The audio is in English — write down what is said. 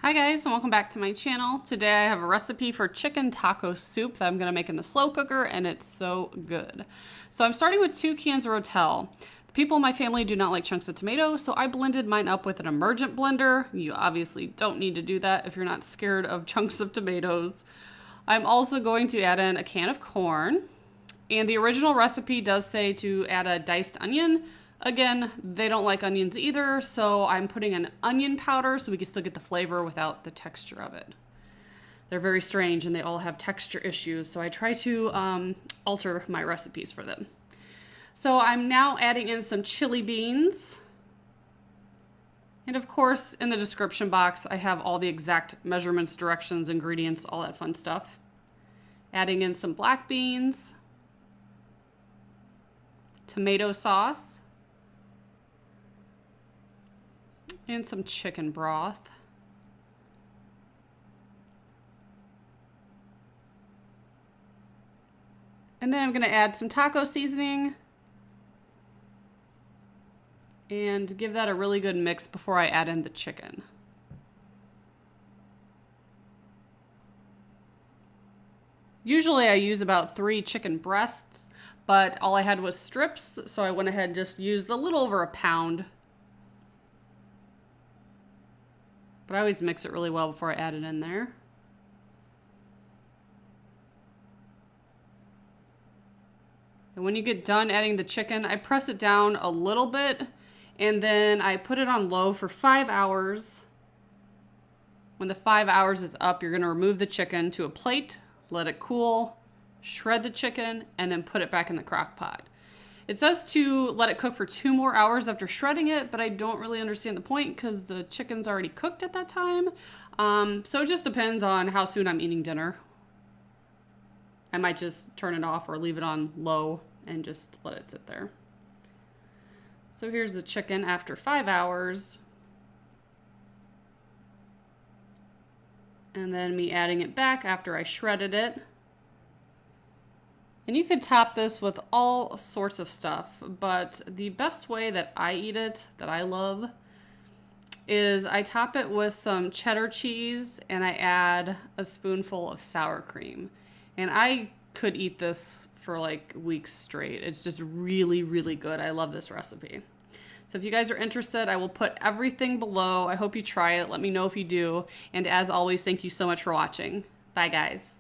Hi guys, and welcome back to my channel. Today I have a recipe for chicken taco soup that I'm going to make in the slow cooker, and it's so good. So I'm starting with 2 cans of Rotel. The people in my family do not like chunks of tomato, so I blended mine up with an emergent blender. You obviously don't need to do that if you're not scared of chunks of tomatoes. I'm also going to add in a can of corn, and the original recipe does say to add a diced onion. Again, they don't like onions either, so I'm putting in onion powder so we can still get the flavor without the texture of it. They're very strange and they all have texture issues, so I try to alter my recipes for them. So I'm now adding in some chili beans. And of course, in the description box, I have all the exact measurements, directions, ingredients, all that fun stuff. Adding in some black beans, tomato sauce, and some chicken broth. And then I'm going to add some taco seasoning and give that a really good mix before I add in the chicken. Usually I use about 3 chicken breasts, but all I had was strips, so I went ahead and just used a little over a pound. But I always mix it really well before I add it in there. And when you get done adding the chicken, I press it down a little bit and then I put it on low for 5 hours. When the 5 hours is up, you're gonna remove the chicken to a plate, let it cool, shred the chicken, and then put it back in the crock pot. It says to let it cook for 2 more hours after shredding it, but I don't really understand the point because the chicken's already cooked at that time. So it just depends on how soon I'm eating dinner. I might just turn it off or leave it on low and just let it sit there. So here's the chicken after 5 hours. And then me adding it back after I shredded it. And you could top this with all sorts of stuff, but the best way that I eat it, that I love, is I top it with some cheddar cheese and I add a spoonful of sour cream. And I could eat this for like weeks straight. It's just really, really good. I love this recipe. So if you guys are interested, I will put everything below. I hope you try it. Let me know if you do. And as always, thank you so much for watching. Bye, guys.